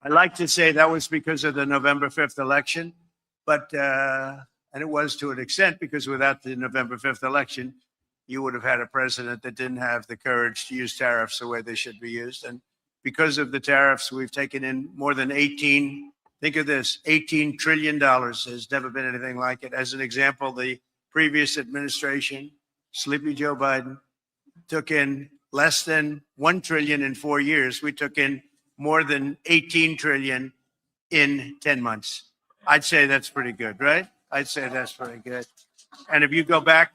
I like to say that was because of the November 5th election, but and it was to an extent because without the November 5th election, you would have had a president that didn't have the courage to use tariffs the way they should be used. And because of the tariffs, we've taken in more than 18, think of this, $18 trillion. There's never been anything like it. As an example, the previous administration, Sleepy Joe Biden, took in less than 1 trillion in 4 years. We took in more than 18 trillion in 10 months. I'd say that's pretty good, right? I'd say that's pretty good. And if you go back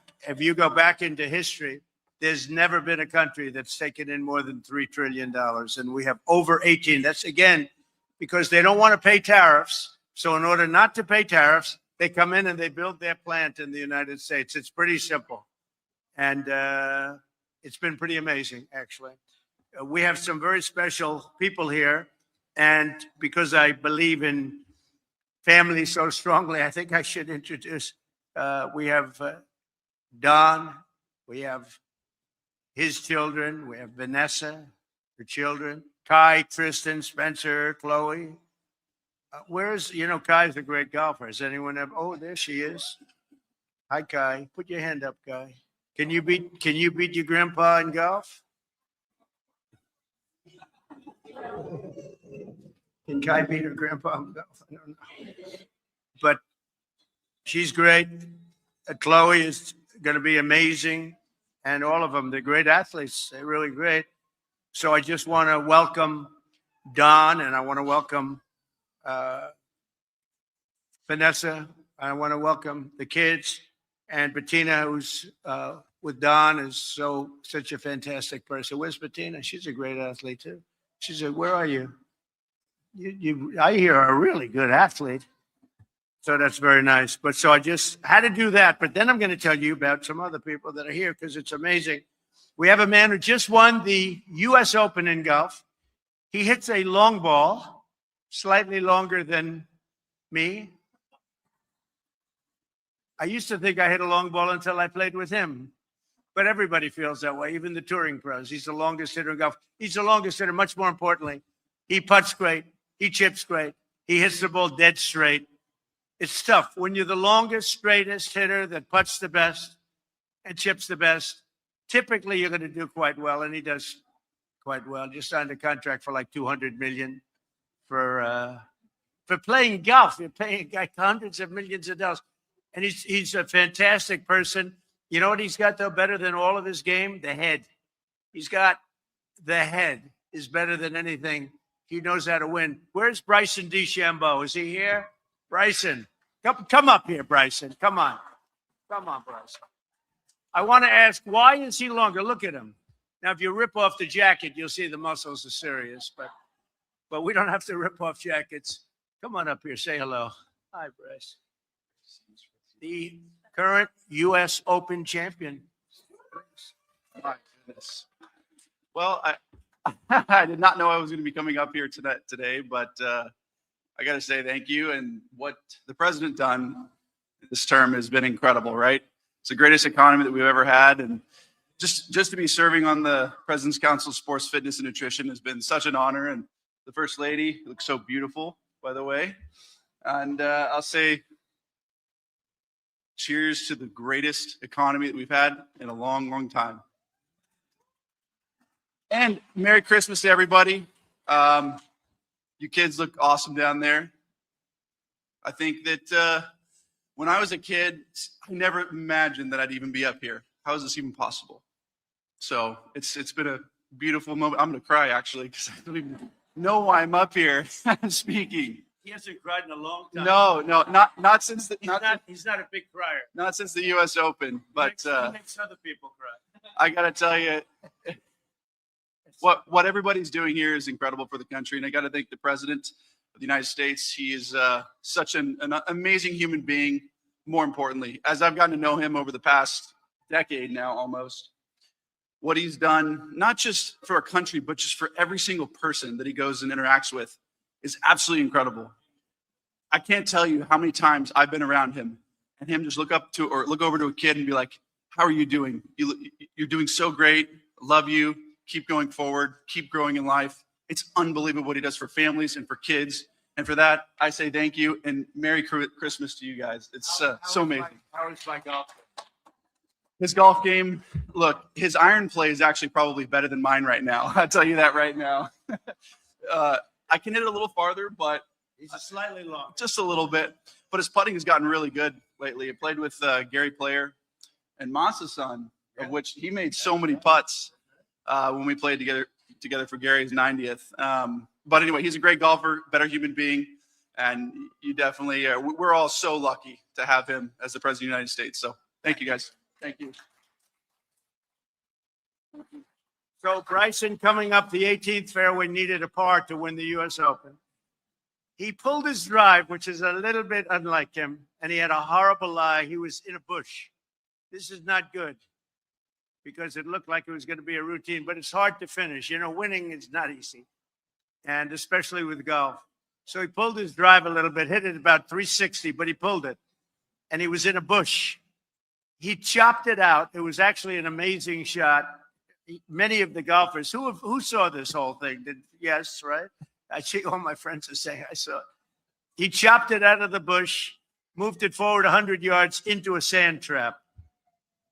into history, there's never been a country that's taken in more than $3 trillion. And we have over 18. That's, again, because they don't want to pay tariffs. So in order not to pay tariffs, they come in and they build their plant in the United States. It's pretty simple. And it's been pretty amazing, actually. We have some very special people here. And because I believe in family so strongly, I think I should introduce, we have Don, we have his children, we have Vanessa, her children, Kai, Tristan, Spencer, Chloe. Where's, Kai's a great golfer. Has anyone ever, oh, there she is. Hi, Kai. Put your hand up, Kai. Can you beat your grandpa in golf? Can Kai beat her grandpa in golf? I don't know. But she's great. Chloe is going to be amazing. And all of them, they're great athletes. They're really great. So I just want to welcome Don, and I want to welcome Vanessa. I want to welcome the kids. And Bettina, who's with Don, is such a fantastic person. Where's Bettina? She's a great athlete, too. She said, where are you? I hear a really good athlete. So that's very nice. But so I just had to do that. But then I'm going to tell you about some other people that are here because it's amazing. We have a man who just won the US Open in golf. He hits a long ball, slightly longer than me. I used to think I hit a long ball until I played with him. But everybody feels that way, even the touring pros. He's the longest hitter in golf. He's the longest hitter. Much more importantly, he putts great. He chips great. He hits the ball dead straight. It's tough. When you're the longest, straightest hitter that putts the best and chips the best, typically you're going to do quite well, and he does quite well. Just signed a contract for like $200 million for playing golf. You're paying like hundreds of millions of dollars. And he's a fantastic person. You know what he's got, though, better than all of his game? The head. He's got the head is better than anything. He knows how to win. Where's Bryson DeChambeau? Is he here? Bryson, come up here, Bryson. Come on. Come on, Bryson. I want to ask, why is he longer? Look at him. Now, if you rip off the jacket, you'll see the muscles are serious, but we don't have to rip off jackets. Come on up here. Say hello. Hi, Bryce. The current US Open champion. My goodness. Well, I did not know I was going to be coming up here today, but I got to say thank you. And what the president done this term has been incredible, right? It's the greatest economy that we've ever had. And just to be serving on the President's Council of Sports, Fitness, and Nutrition has been such an honor. And the First Lady looks so beautiful, by the way. And I'll say cheers to the greatest economy that we've had in a long, long time. And Merry Christmas to everybody. You kids look awesome down there. I think that when I was a kid, I never imagined that I'd even be up here. How is this even possible? So it's been a beautiful moment. I'm going to cry, actually, because I don't even know why I'm up here speaking. He hasn't cried in a long time. No, not since the. He's not a big crier. Not since the U.S. Open, but he makes other people cry. I got to tell you, what everybody's doing here is incredible for the country, and I got to thank the President of the United States. He is such an amazing human being. More importantly, as I've gotten to know him over the past decade now, almost, what he's done, not just for our country, but just for every single person that he goes and interacts with, is absolutely incredible. I can't tell you how many times I've been around him and him just look over to a kid and be like, how are you doing? You're doing so great. Love you. Keep going forward. Keep growing in life. It's unbelievable what he does for families and for kids. And for that, I say thank you and Merry Christmas to you guys. It's so amazing. How is my golf? His golf game, look, his iron play is actually probably better than mine right now. I'll tell you that right now. I can hit it a little farther, but He's a slightly long. just a little bit. But his putting has gotten really good lately. I played with Gary Player and Masa's son, of which he made so many putts when we played together for Gary's 90th. But anyway, he's a great golfer, better human being, and you definitely we're all so lucky to have him as the president of the United States. So thank you guys. Thank you. So Bryson, coming up the 18th fairway, needed a par to win the US Open. He pulled his drive, which is a little bit unlike him, and he had a horrible lie. He was in a bush. This is not good because it looked like it was going to be a routine, but it's hard to finish. You know, winning is not easy, and especially with golf. So he pulled his drive a little bit, hit it about 360, but he pulled it, and he was in a bush. He chopped it out. It was actually an amazing shot. Many of the golfers who saw this whole thing did, yes, right? I see all my friends are saying I saw it. He chopped it out of the bush, moved it forward 100 yards into a sand trap.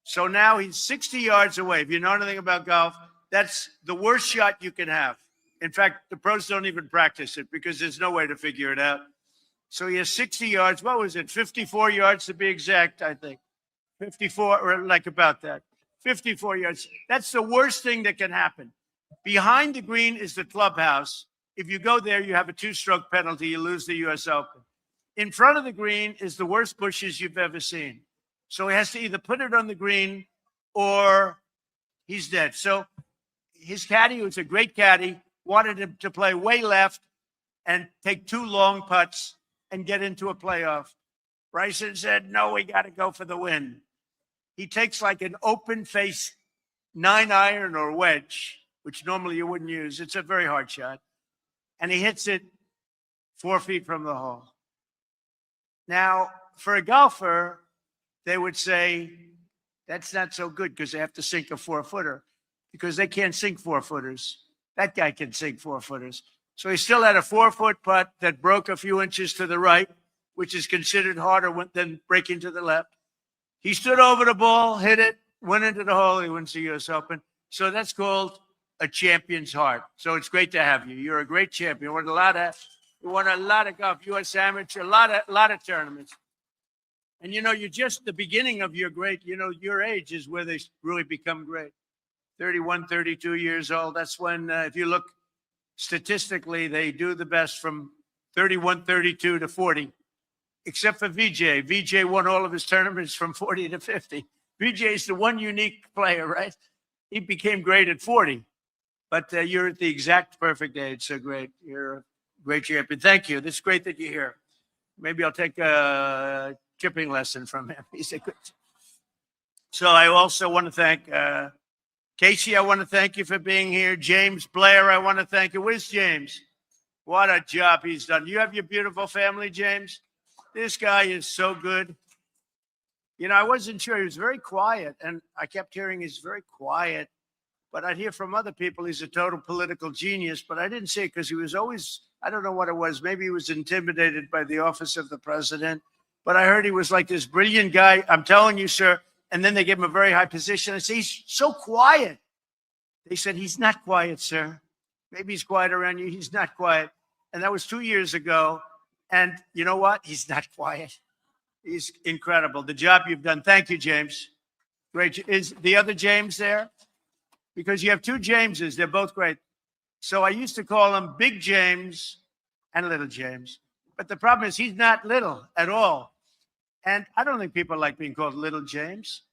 So now he's 60 yards away. If you know anything about golf, that's the worst shot you can have. In fact, the pros don't even practice it because there's no way to figure it out. So he has 60 yards. What was it? 54 yards to be exact, I think. 54, or like about that. 54 yards. That's the worst thing that can happen. Behind the green is the clubhouse. If you go there, you have a 2-stroke penalty. You lose the US Open. In front of the green is the worst bushes you've ever seen. So he has to either put it on the green or he's dead. So his caddy, who's a great caddy, wanted him to play way left and take 2 long putts and get into a playoff. Bryson said, no, we got to go for the win. He takes like an open face 9-iron or wedge, which normally you wouldn't use. It's a very hard shot. And he hits it 4 feet from the hole. Now, for a golfer, they would say that's not so good because they have to sink a 4-footer because they can't sink 4-footers. That guy can sink 4-footers. So he still had a 4-foot putt that broke a few inches to the right, which is considered harder than breaking to the left. He stood over the ball, hit it, went into the hole. He wins the US Open. So that's called a champion's heart. So it's great to have you. You're a great champion. You won a lot of golf, US Amateur, a lot of tournaments. And you know, you're just the beginning of your great, you know, your age is where they really become great. 31, 32 years old. That's when, if you look statistically, they do the best from 31, 32 to 40, except for VJ. VJ won all of his tournaments from 40 to 50. VJ is the one unique player, right? He became great at 40, but you're at the exact perfect age. So great. You're a great champion. Thank you. It's great that you're here. Maybe I'll take a chipping lesson from him. He's a good. So I also want to thank Casey. I want to thank you for being here. James Blair, I want to thank you. Where's James? What a job he's done. You have your beautiful family, James? This guy is so good. You know, I wasn't sure. He was very quiet, and I kept hearing he's very quiet. But I'd hear from other people he's a total political genius, but I didn't say it because he was always, I don't know what it was. Maybe he was intimidated by the office of the president. But I heard he was like this brilliant guy. I'm telling you, sir. And then they gave him a very high position. I said, he's so quiet. They said, he's not quiet, sir. Maybe he's quiet around you. He's not quiet. And that was 2 years ago. And you know what? He's not quiet. He's incredible. The job you've done. Thank you, James. Great. Is the other James there? Because you have 2 Jameses. They're both great. So I used to call him Big James and Little James. But the problem is he's not little at all. And I don't think people like being called Little James.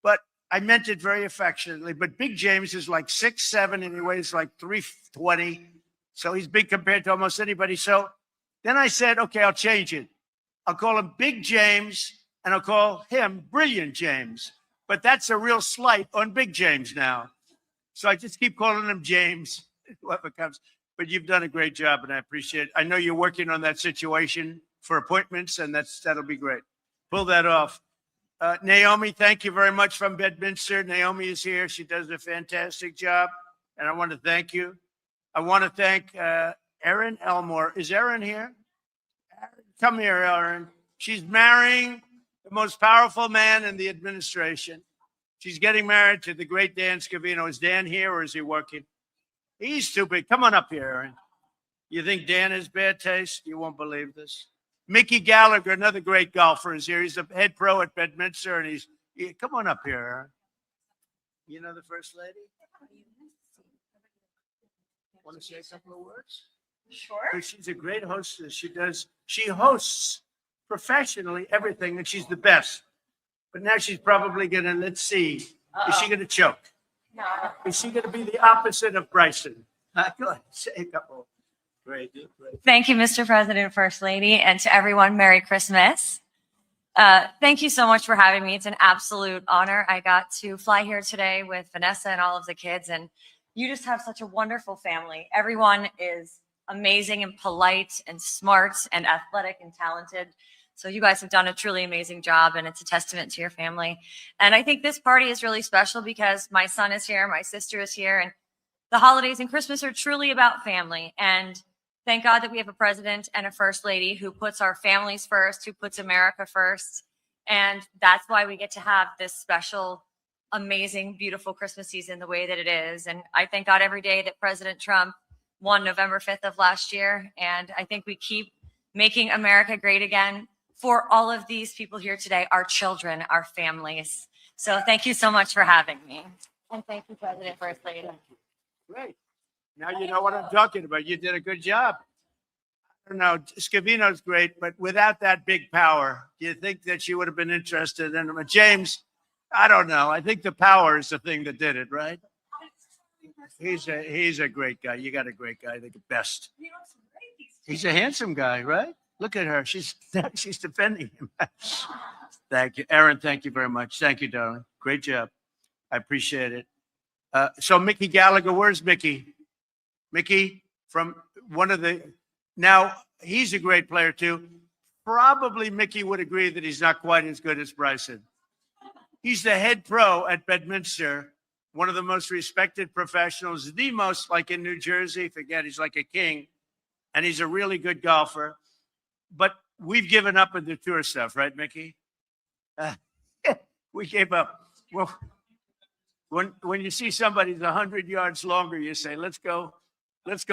But I meant it very affectionately. But Big James is like 6'7", and he weighs like 320. So he's big compared to almost anybody. So then I said, okay, I'll change it. I'll call him Big James, and I'll call him Brilliant James. But that's a real slight on Big James now. So I just keep calling him James, whoever comes. But you've done a great job, and I appreciate it. I know you're working on that situation for appointments, and that'll be great. Pull that off. Naomi, thank you very much from Bedminster. Naomi is here. She does a fantastic job, and I want to thank you. I want to thank Erin Elmore. Is Erin here? Come here, Erin. She's marrying the most powerful man in the administration. She's getting married to the great Dan Scavino. Is Dan here or is he working? He's stupid. Come on up here, Erin. You think Dan has bad taste? You won't believe this. Mickey Gallagher, another great golfer, is here. He's a head pro at Bedminster, and come on up here, Erin. You know the First Lady? Want to say a couple of words? Sure. She's a great hostess. She hosts professionally everything, and she's the best. But now she's probably gonna, let's see, is she gonna choke? No. Is she gonna be the opposite of Bryson? Go ahead, say a couple. Great. Thank you, Mr. President, First Lady, and to everyone, Merry Christmas. Thank you so much for having me. It's an absolute honor. I got to fly here today with Vanessa and all of the kids, and you just have such a wonderful family. Everyone is amazing and polite and smart and athletic and talented. So you guys have done a truly amazing job, and it's a testament to your family. And I think this party is really special because my son is here, my sister is here, and the holidays and Christmas are truly about family. And thank God that we have a president and a first lady who puts our families first, who puts America first. And that's why we get to have this special, amazing, beautiful Christmas season the way that it is. And I thank God every day that President Trump won November 5th of last year. And I think we keep making America great again for all of these people here today, our children, our families. So thank you so much for having me. And thank you, President, First Lady. Great. Now you know what I'm talking about. You did a good job. I don't know, Scavino's great, but without that big power, do you think that she would have been interested in him? James, I don't know. I think the power is the thing that did it, right? He's a great guy. You got a great guy, the best. He's a handsome guy, right? Look at her. She's defending him. Thank you. Erin, thank you very much. Thank you, darling. Great job. I appreciate it. So Mickey Gallagher, where's Mickey? Mickey from one of the, now he's a great player too. Probably Mickey would agree that he's not quite as good as Bryson. He's the head pro at Bedminster, one of the most respected professionals, the most, like in New Jersey, forget, he's like a king. And he's a really good golfer. But we've given up on the tour stuff, right, Mickey? We gave up. Well, when you see somebody's 100 yards longer, you say, let's go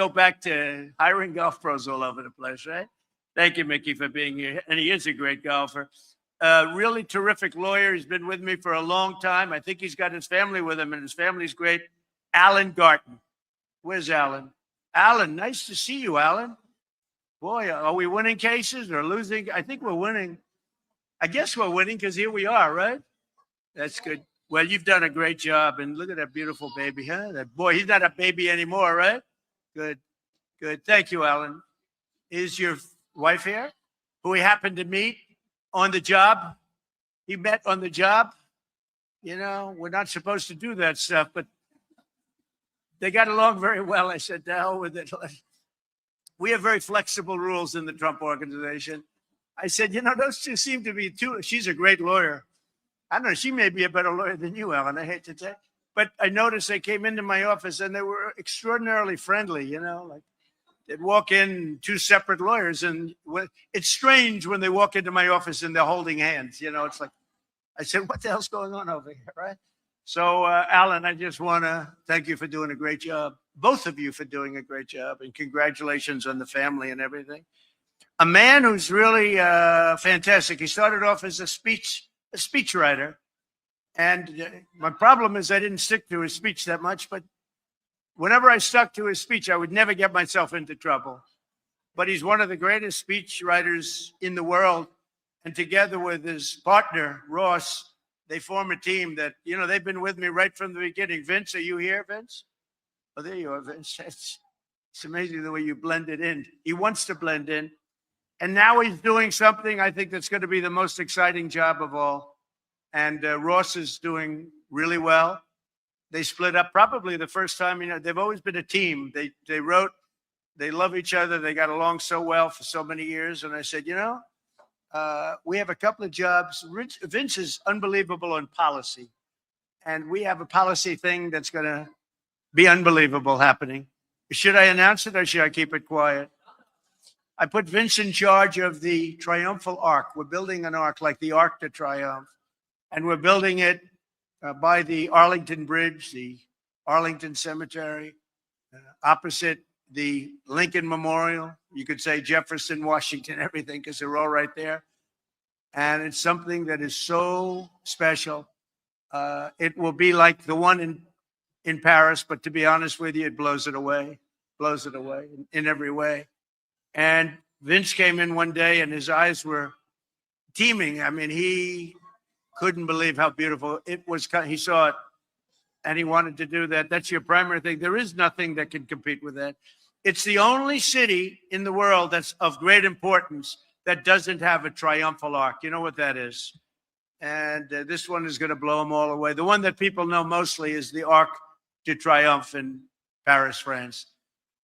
back to hiring golf pros all over the place, right? Thank you, Mickey, for being here. And he is a great golfer. Really terrific lawyer. He's been with me for a long time. I think he's got his family with him, and his family's great. Alan Garten. Where's Alan? Alan, nice to see you, Alan. Boy, are we winning cases or losing? I think we're winning. I guess we're winning because here we are, right? That's good. Well, you've done a great job. And look at that beautiful baby, huh? That boy, he's not a baby anymore, right? Good, good. Thank you, Alan. Is your wife here, who we happened to meet on the job? He met on the job. You know, we're not supposed to do that stuff, but they got along very well. I said, to hell with it. We have very flexible rules in the Trump organization. I said, you know, those two seem to be two. She's a great lawyer. I don't know. She may be a better lawyer than you, Alan. I hate to say. But I noticed they came into my office and they were extraordinarily friendly, you know, like they'd walk in, two separate lawyers. And it's strange when they walk into my office and they're holding hands. You know, it's like, I said, what the hell's going on over here, right? So, Alan, I just want to thank you for doing a great job. Both of you for doing a great job. And congratulations on the family and everything. A man who's really fantastic. He started off as a speechwriter. And my problem is I didn't stick to his speech that much. But whenever I stuck to his speech, I would never get myself into trouble. But he's one of the greatest speech writers in the world. And together with his partner, Ross, they form a team that, you know, they've been with me right from the beginning. Vince, are you here, Vince? Oh, there you are, Vince. It's amazing the way you blended in. He wants to blend in. And now he's doing something I think that's going to be the most exciting job of all. And Ross is doing really well. They split up probably the first time. You know, they've always been a team. They wrote, they love each other. They got along so well for so many years. And I said, you know, we have a couple of jobs. Vince is unbelievable on policy. And we have a policy thing that's going to be unbelievable happening. Should I announce it or should I keep it quiet? I put Vince in charge of the Triumphal Arch. We're building an arch like the Arc de Triomphe, and we're building it by the Arlington Bridge, the Arlington Cemetery, opposite the Lincoln Memorial. You could say Jefferson, Washington, everything, because they're all right there. And it's something that is so special. It will be like the one in Paris, but to be honest with you, it blows it away in every way. And Vince came in one day and his eyes were teeming. I mean, he couldn't believe how beautiful it was. He saw it and he wanted to do that. That's your primary thing. There is nothing that can compete with that. It's the only city in the world that's of great importance that doesn't have a triumphal arch. You know what that is? And this one is going to blow them all away. The one that people know mostly is the Arc de Triomphe in Paris, France.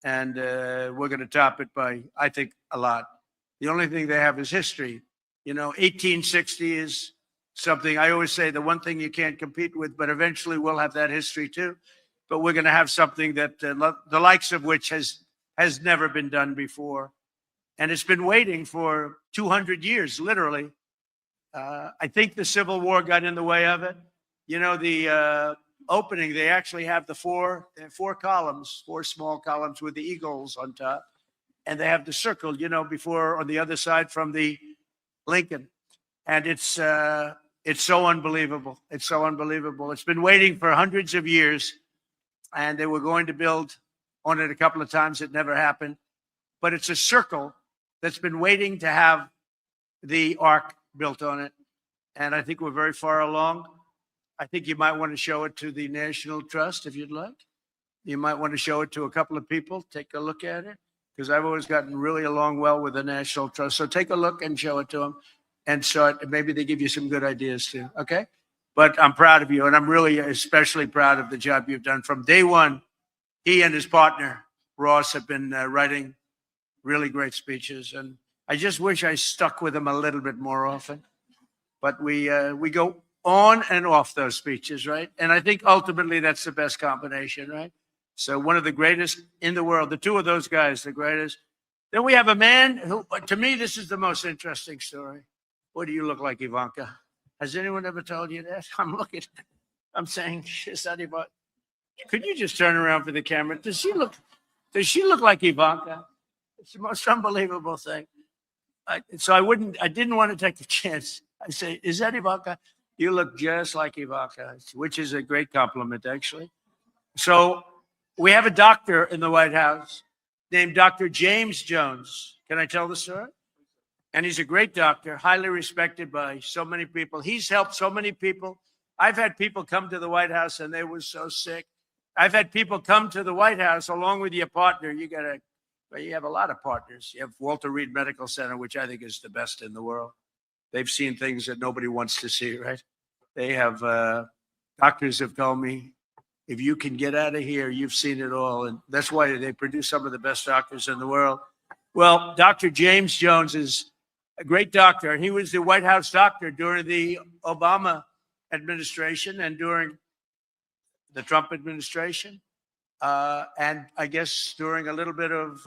And we're going to top it by, I think, a lot. The only thing they have is history. You know, 1860 is something I always say, the one thing you can't compete with, but eventually we'll have that history too. But we're going to have something that the likes of which has never been done before. And it's been waiting for 200 years, literally. I think the Civil War got in the way of it. You know, the opening, they actually have the four columns, four small columns with the eagles on top. And they have the circle, you know, before on the other side from the Lincoln. And it's so unbelievable. It's so unbelievable. It's been waiting for hundreds of years. And they were going to build on it a couple of times. It never happened. But it's a circle that's been waiting to have the arc built on it. And I think we're very far along. I think you might want to show it to the National Trust if you'd like. You might want to show it to a couple of people. Take a look at it, because I've always gotten really along well with the National Trust. So take a look and show it to them and start. Maybe they give you some good ideas too. Okay. But I'm proud of you. And I'm really especially proud of the job you've done from day one. He and his partner, Ross, have been writing really great speeches. And I just wish I stuck with them a little bit more often. But we go on and off those speeches, right? And I think ultimately that's the best combination, right? So one of the greatest in the world, the two of those guys, the greatest. Then we have a man who, to me, this is the most interesting story. What do you look like, Ivanka? Has anyone ever told you that? I'm looking, I'm saying, is that Ivanka? Could you just turn around for the camera? Does she look like Ivanka? It's the most unbelievable thing. I didn't want to take the chance. I say, is that Ivanka? You look just like Ivanka, which is a great compliment, actually. So we have a doctor in the White House named Dr. James Jones. Can I tell the story? And he's a great doctor, highly respected by so many people. He's helped so many people. I've had people come to the White House and they were so sick. I've had people come to the White House along with your partner. You have a lot of partners. You have Walter Reed Medical Center, which I think is the best in the world. They've seen things that nobody wants to see, right? They have, doctors have told me, if you can get out of here, you've seen it all. And that's why they produce some of the best doctors in the world. Well, Dr. James Jones is a great doctor. And he was the White House doctor during the Obama administration and during the Trump administration. And I guess during a little bit of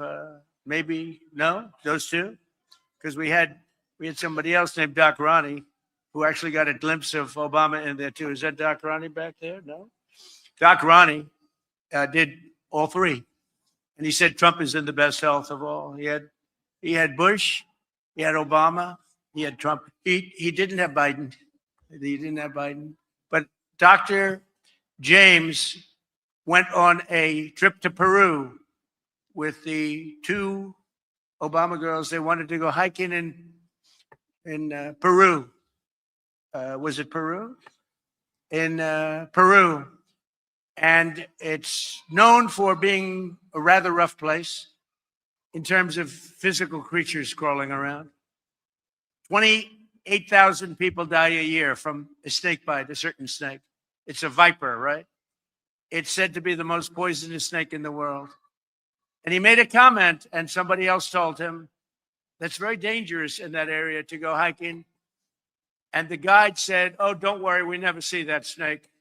those two, because we had somebody else named Doc Ronnie who actually got a glimpse of Obama in there too. Is that Doc Ronnie back there? No. Doc Ronnie did all three. And he said Trump is in the best health of all. He had Bush, he had Obama, he had Trump. He didn't have Biden. He didn't have Biden. But Dr. James went on a trip to Peru with the two Obama girls. They wanted to go hiking in Peru. Was it Peru? In Peru. And it's known for being a rather rough place in terms of physical creatures crawling around. 28,000 people die a year from a snake bite, a certain snake. It's a viper, right? It's said to be the most poisonous snake in the world. And he made a comment, and somebody else told him, that's very dangerous in that area to go hiking. And the guide said, oh, don't worry, we never see that snake.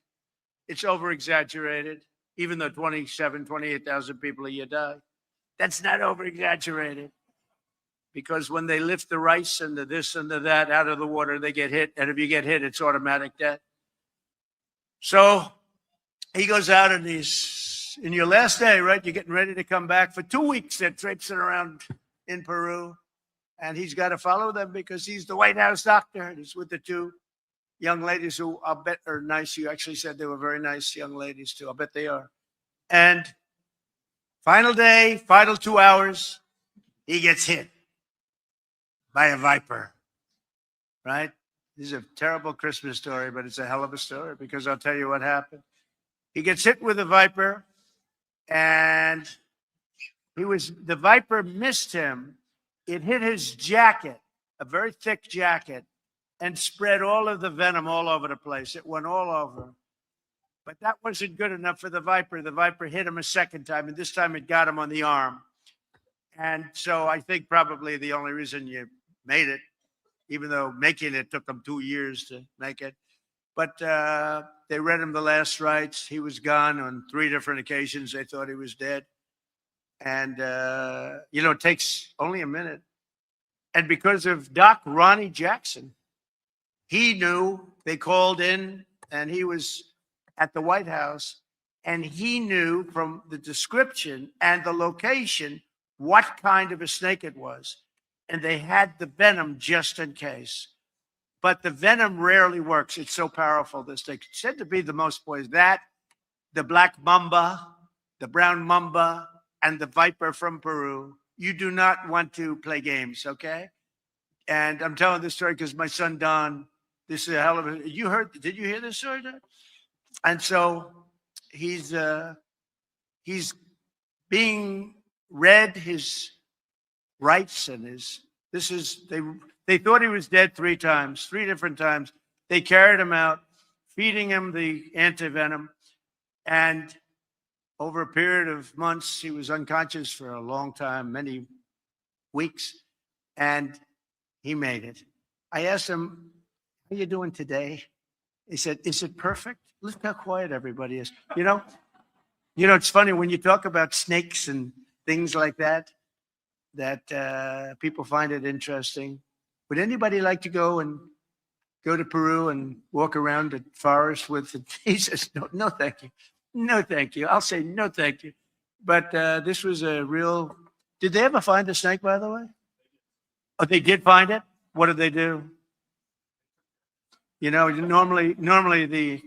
It's over-exaggerated. even though 28,000 people a year die. That's not over-exaggerated. Because when they lift the rice and the this and the that out of the water, they get hit. And if you get hit, it's automatic death. So he goes out and he's in your last day, right? You're getting ready to come back. For 2 weeks, they're traipsing around in Peru. And he's got to follow them because he's the White House doctor. And he's with the two young ladies who I'll bet are nice. You actually said they were very nice young ladies, too. I'll bet they are. And final day, final 2 hours, he gets hit by a viper, right? This is a terrible Christmas story, but it's a hell of a story because I'll tell you what happened. He gets hit with a viper, and the viper missed him. It hit his jacket, a very thick jacket, and spread all of the venom all over the place. It went all over. But that wasn't good enough for the viper. The viper hit him a second time, and this time it got him on the arm. And so I think probably the only reason you made it, even though making it took them 2 years to make it. But they read him the last rites. He was gone on 3 different occasions. They thought he was dead. And, it takes only a minute. And because of Doc Ronnie Jackson, he knew, they called in, and he was at the White House, and he knew from the description and the location what kind of a snake it was. And they had the venom just in case. But the venom rarely works. It's so powerful, this snake. It's said to be the most poisonous. That, the black mamba, the brown mamba, and the viper from Peru. You do not want to play games, okay? And I'm telling this story because my son, Don, this is a hell of a, did you hear this story, Don? And so he's being read his rights and they thought he was dead 3 times, 3 different times. They carried him out, feeding him the antivenom. And over a period of months, he was unconscious for a long time, many weeks, and he made it. I asked him, how are you doing today? He said, is it perfect? Look how quiet everybody is. It's funny when you talk about snakes and things like that people find it interesting. Would anybody like to go to Peru and walk around the forest with the, he says, no, thank you. No, thank you. I'll say no, thank you. But this was a real, did they ever find the snake, by the way? Oh, they did find it? What did they do? Normally the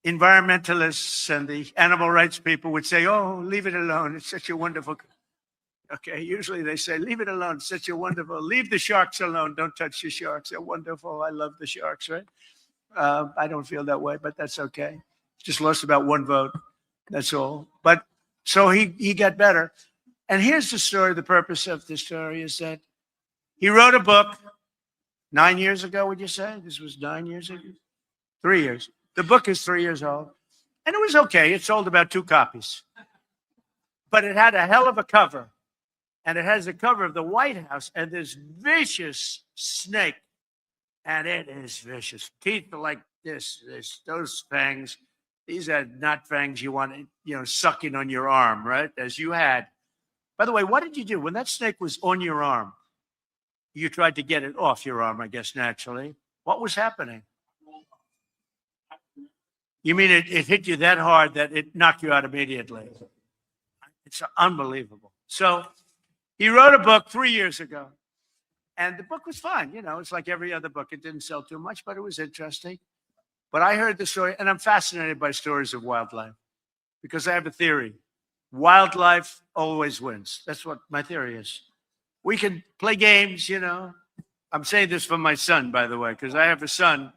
environmentalists and the animal rights people would say, oh, leave it alone. It's such a wonderful. Okay, usually they say, leave it alone. It's such a wonderful. Leave the sharks alone. Don't touch the sharks. They're wonderful. I love the sharks, right? I don't feel that way, but that's okay. Just lost about 1 vote. That's all. But so he got better. And here's the story. The purpose of this story is that he wrote a book 9 years ago, would you say? This was 9 years ago? 3 years. The book is 3 years old. And it was okay. It sold about 2 copies. But it had a hell of a cover. And it has a cover of the White House and this vicious snake. And it is vicious. Teeth are like this, those fangs. These are not fangs you want, sucking on your arm, right? As you had. By the way, what did you do? When that snake was on your arm, you tried to get it off your arm, I guess, naturally. What was happening? You mean it hit you that hard that it knocked you out immediately? It's unbelievable. So he wrote a book 3 years ago, and the book was fine. It's like every other book. It didn't sell too much, but it was interesting. But I heard the story, and I'm fascinated by stories of wildlife because I have a theory. Wildlife always wins. That's what my theory is. We can play games, I'm saying this for my son, by the way, because I have a son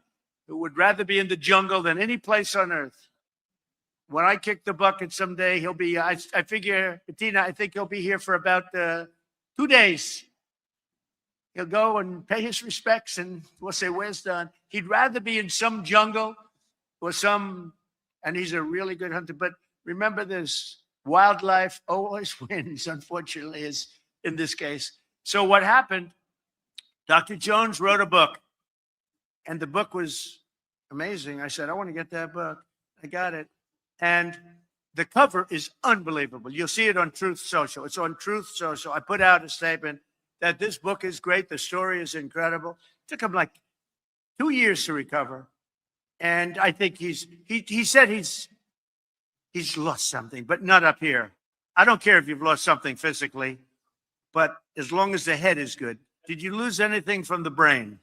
who would rather be in the jungle than any place on earth. When I kick the bucket someday, he'll be, I figure, Bettina, I think he'll be here for about 2 days. He'll go and pay his respects and we'll say, where's Don? He'd rather be in some jungle or and he's a really good hunter. But remember this, wildlife always wins, unfortunately, is in this case. So what happened, Dr. Jones wrote a book, and the book was amazing. I said, I want to get that book. I got it. And The cover is unbelievable. You'll see it on Truth Social. It's on Truth Social. I put out a statement that this book is great. The story is incredible. It took him like 2 years to recover. And I think he said he's lost something, but not up here. I don't care if you've lost something physically, but as long as the head is good. Did you lose anything from the brain?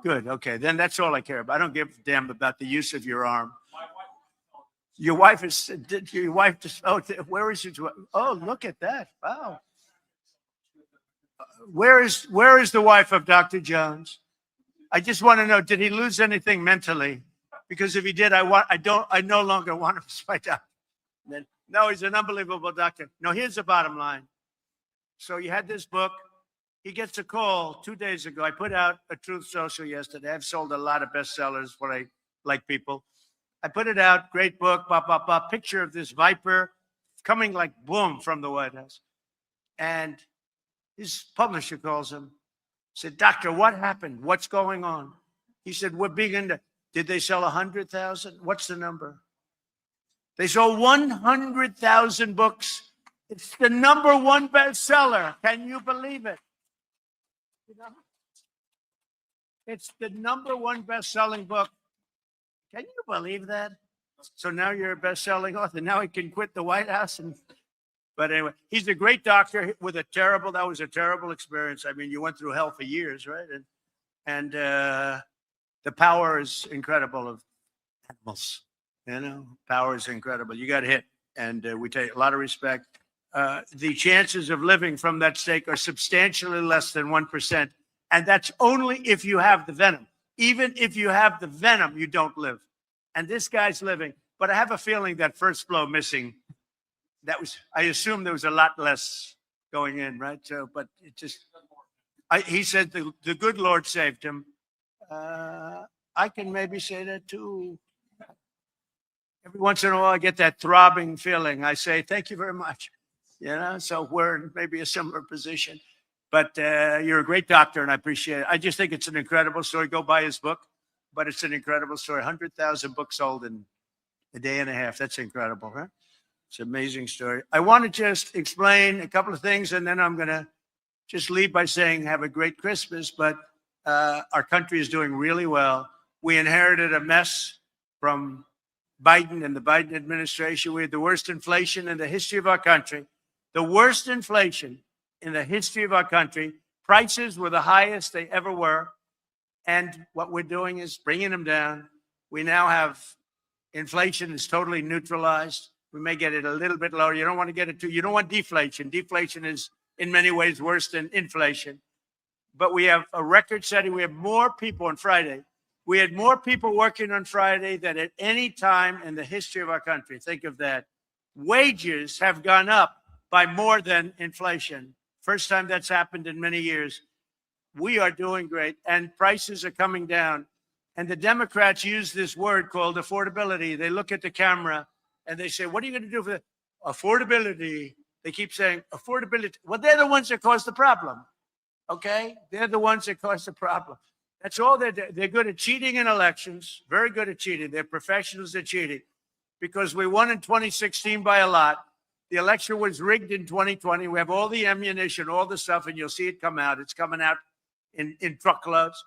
Good. Okay. Then that's all I care about. I don't give a damn about the use of your arm. Your wife is, oh, where is it? Oh, look at that. Wow. Where is the wife of Dr. Jones? I just want to know, did he lose anything mentally? Because if he did, I no longer want him as my doctor. No, he's an unbelievable doctor. No, here's the bottom line. So you had this book. He gets a call 2 days ago. I put out a Truth Social yesterday. I've sold a lot of bestsellers, what I like people. I put it out, great book, picture of this viper coming like boom from the White House. And his publisher calls him, said, "Doctor, what happened? What's going on?" He said, "We're big into, did they sell 100,000? What's the number?" They sold 100,000 books. It's the #1 bestseller. Can you believe it? You know? It's the #1 best-selling book. Can you believe that? So now you're a best-selling author. Now he can quit the White House. But anyway, he's a great doctor with that was a terrible experience. I mean, you went through hell for years, right? And the power is incredible of animals. You know, power is incredible. You got hit, and we take a lot of respect. The chances of living from that stake are substantially less than 1%. And that's only if you have the venom. Even if you have the venom, you don't live. And this guy's living. But I have a feeling that first blow missing, I assume there was a lot less going in, right? So, but it just, he said the good Lord saved him. I can maybe say that too. Every once in a while, I get that throbbing feeling. I say, thank you very much. You know, so we're in maybe a similar position. But you're a great doctor, and I appreciate it. I just think it's an incredible story. Go buy his book. But it's an incredible story. 100,000 books sold in a day and a half. That's incredible, huh? It's an amazing story. I want to just explain a couple of things, and then I'm going to just leave by saying have a great Christmas. But our country is doing really well. We inherited a mess from Biden and the Biden administration. We had the worst inflation in the history of our country. The worst inflation in the history of our country. Prices were the highest they ever were. And what we're doing is bringing them down. We now have inflation is totally neutralized. We may get it a little bit lower. You don't want to get it you don't want deflation. Deflation is in many ways worse than inflation. But we have a record setting. We have more people on Friday. We had more people working on Friday than at any time in the history of our country. Think of that. Wages have gone up by more than inflation. First time that's happened in many years. We are doing great, and prices are coming down. And the Democrats use this word called affordability. They look at the camera and they say, what are you going to do for affordability? They keep saying affordability. Well, they're the ones that cause the problem. Okay? They're the ones that cause the problem. That's all they're doing. They're good at cheating in elections, very good at cheating. They're professionals at cheating because we won in 2016 by a lot. The election was rigged in 2020. We have all the ammunition, all the stuff, and you'll see it come out. It's coming out in truckloads.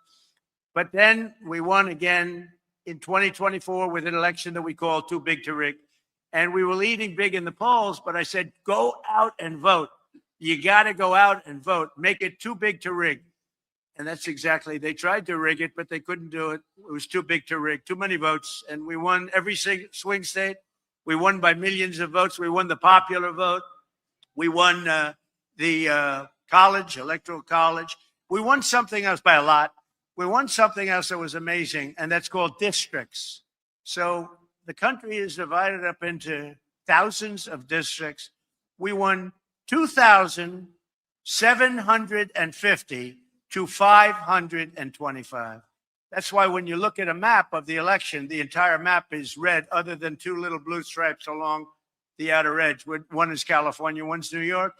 But then we won again in 2024 with an election that we call too big to rig. And we were leading big in the polls, but I said, go out and vote. You got to go out and vote. Make it too big to rig. And that's exactly, they tried to rig it, but they couldn't do it. It was too big to rig, too many votes. And we won every swing state. We won by millions of votes. We won the popular vote. We won the college, electoral college. We won something else by a lot. We won something else that was amazing, and that's called districts. So the country is divided up into thousands of districts. We won 2,750 to 525. That's why when you look at a map of the election, the entire map is red other than two little blue stripes along the outer edge. One is California, one's New York.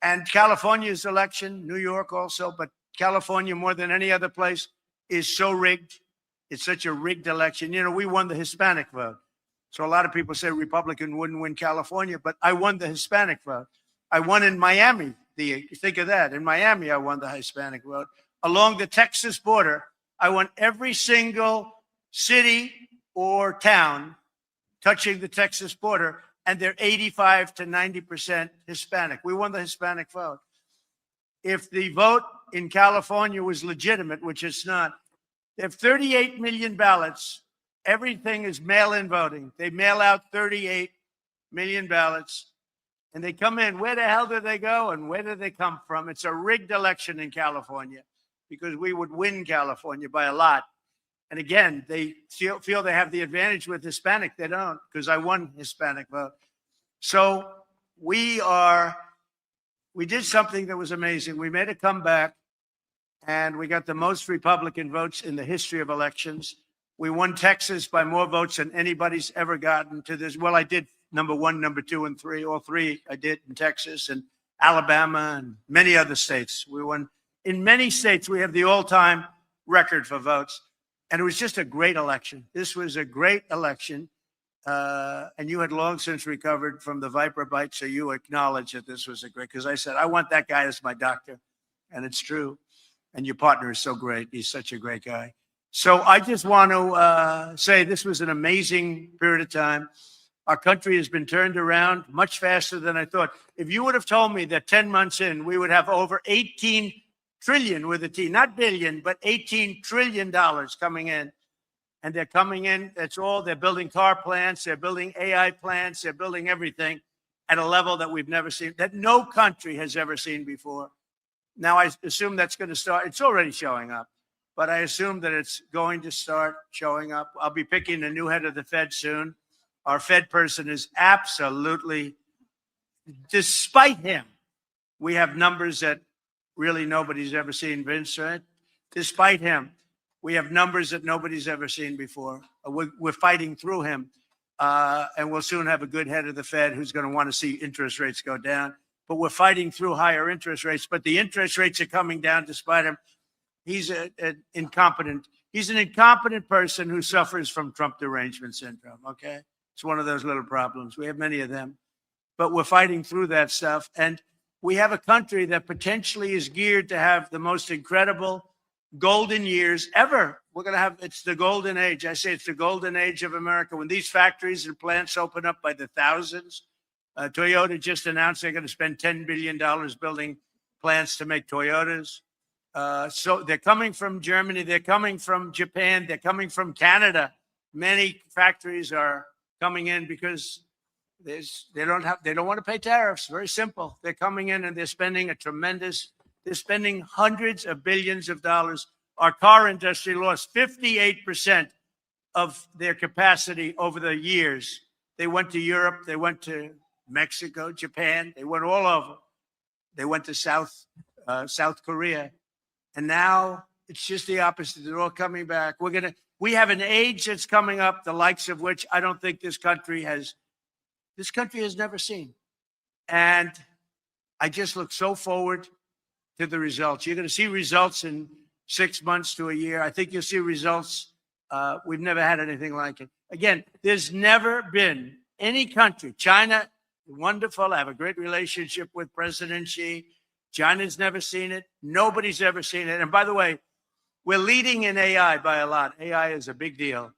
And California's election, New York also, but California more than any other place is so rigged. It's such a rigged election. You know, we won the Hispanic vote. So a lot of people say Republican wouldn't win California, but I won the Hispanic vote. I won in Miami. Think of that. In Miami, I won the Hispanic vote. Along the Texas border, I won every single city or town touching the Texas border, and they're 85 to 90% Hispanic. We won the Hispanic vote. If the vote in California was legitimate, which it's not, they have 38 million ballots. Everything is mail-in voting. They mail out 38 million ballots, and they come in. Where the hell do they go, and where do they come from? It's a rigged election in California because we would win California by a lot. And again, they feel they have the advantage with Hispanic. They don't, because I won Hispanic vote. So we did something that was amazing. We made a comeback, and we got the most Republican votes in the history of elections. We won Texas by more votes than anybody's ever gotten to this. Well, I did number 1, number 2, and 3. All 3 I did in Texas and Alabama and many other states. We won in many states. We have the all-time record for votes. And it was just a great election. This was a great election. And you had long since recovered from the Viper bite, so you acknowledge that this was a great, because I said, I want that guy as my doctor. And it's true. And your partner is so great. He's such a great guy. So I just want to say this was an amazing period of time. Our country has been turned around much faster than I thought. If you would have told me that 10 months in, we would have over 18 trillion with a T, not billion, but $18 trillion coming in. And they're coming in, that's all. They're building car plants, they're building AI plants, they're building everything at a level that we've never seen, that no country has ever seen before. Now, I assume that's going to start. It's already showing up, but I assume that it's going to start showing up. I'll be picking a new head of the Fed soon. Our Fed person is absolutely, despite him, we have numbers that really nobody's ever seen, Vince, right? Despite him, we have numbers that nobody's ever seen before. We're fighting through him, and we'll soon have a good head of the Fed who's going to want to see interest rates go down. But we're fighting through higher interest rates, but the interest rates are coming down despite him. He's an incompetent person who suffers from Trump derangement syndrome, okay? It's one of those little problems. We have many of them, but we're fighting through that stuff. And we have a country that potentially is geared to have the most incredible golden years ever. We're going to have, it's the golden age. I say it's the golden age of America. When these factories and plants open up by the thousands, Toyota just announced they're going to spend $10 billion building plants to make Toyotas. So they're coming from Germany. They're coming from Japan. They're coming from Canada. Many factories are coming in because they don't want to pay tariffs. Very simple. They're coming in and they're spending they're spending hundreds of billions of dollars. Our car industry lost 58% of their capacity over the years. They went to Europe. They went to Mexico, Japan. They went all over. They went to South Korea. And now it's just the opposite. They're all coming back. We have an age that's coming up, the likes of which I don't think this country has never seen. And I just look so forward to the results. You're going to see results in 6 months to a year. I think you'll see results. We've never had anything like it. Again, there's never been any country. China, wonderful. I have a great relationship with President Xi. China's never seen it. Nobody's ever seen it. And by the way, we're leading in AI by a lot. AI is a big deal.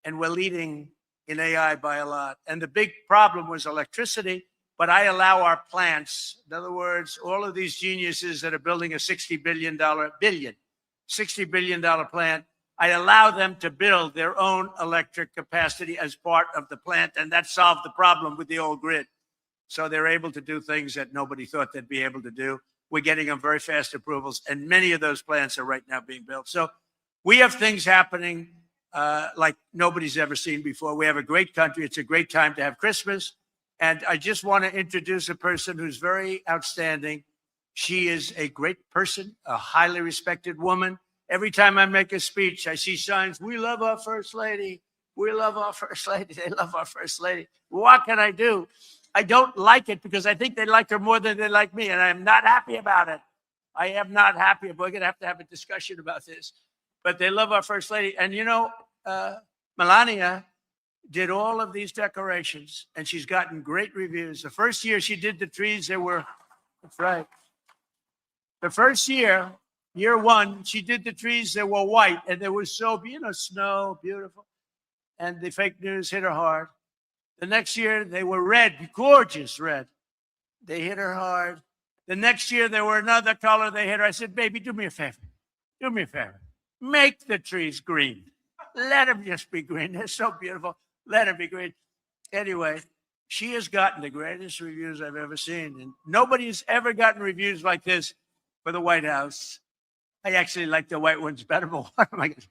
And we're leading in AI by a lot. And the big problem was electricity. But I allow our plants, in other words, all of these geniuses that are building a $60 billion plant, I allow them to build their own electric capacity as part of the plant. And that solved the problem with the old grid. So they're able to do things that nobody thought they'd be able to do. We're getting them very fast approvals. And many of those plants are right now being built. So we have things happening like nobody's ever seen before. We have a great country. It's a great time to have Christmas. And I just want to introduce a person who's very outstanding. She is a great person, a highly respected woman. Every time I make a speech, I see signs, we love our First Lady. We love our First Lady. They love our First Lady. What can I do? I don't like it because I think they like her more than they like me, and I am not happy about it. I am not happy. We're going to have a discussion about this. But they love our First Lady. And, you know, Melania did all of these decorations, and she's gotten great reviews. The first year she did the trees, they were, that's right. The first year, year one, she did the trees, they were white, and they were so, snow, beautiful. And the fake news hit her hard. The next year, they were red, gorgeous red. They hit her hard. The next year, they were another color. They hit her. I said, baby, do me a favor. Do me a favor. Make the trees green. Let them just be green. They're so beautiful. Let them be green. Anyway, she has gotten the greatest reviews I've ever seen. And nobody's ever gotten reviews like this for the White House. I actually like the white ones better, but what am I going to...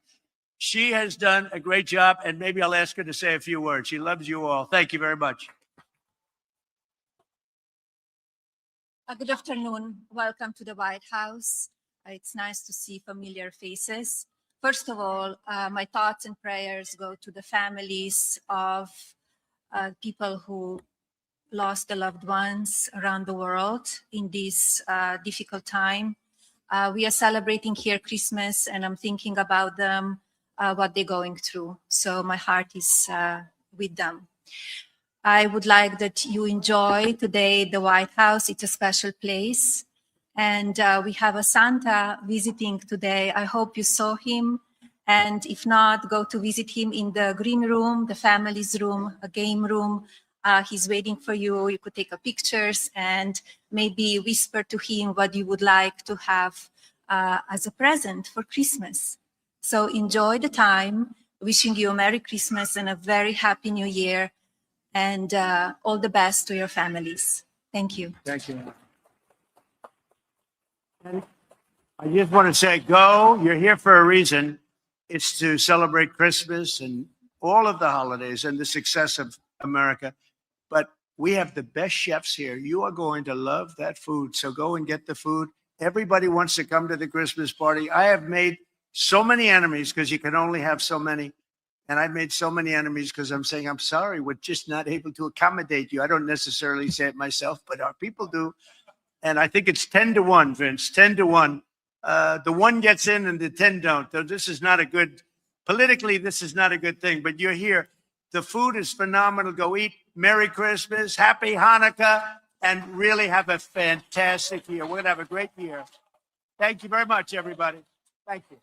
She has done a great job, and maybe I'll ask her to say a few words. She loves you all. Thank you very much. Good afternoon. Welcome to the White House. It's nice to see familiar faces. First of all, my thoughts and prayers go to the families of people who lost their loved ones around the world in this difficult time. We are celebrating here Christmas, and I'm thinking about them, what they're going through. So my heart is with them. I would like that you enjoy today the White House. It's a special place. And we have a Santa visiting today. I hope you saw him. And if not, go to visit him in the green room, the family's room, a game room. He's waiting for you. You could take pictures and maybe whisper to him what you would like to have as a present for Christmas. So enjoy the time. Wishing you a Merry Christmas and a very Happy New Year, and all the best to your families. Thank you. Thank you. And I just want to say, go. You're here for a reason. It's to celebrate Christmas and all of the holidays and the success of America. But we have the best chefs here. You are going to love that food. So go and get the food. Everybody wants to come to the Christmas party. I have made so many enemies because you can only have so many. And I've made so many enemies because I'm saying, I'm sorry, we're just not able to accommodate you. I don't necessarily say it myself, but our people do. And I think it's 10-1, Vince, 10-1. The one gets in and the 10 don't. So this is not a good, politically, this is not a good thing, but you're here. The food is phenomenal. Go eat. Merry Christmas, Happy Hanukkah, and really have a fantastic year. We're going to have a great year. Thank you very much, everybody. Thank you.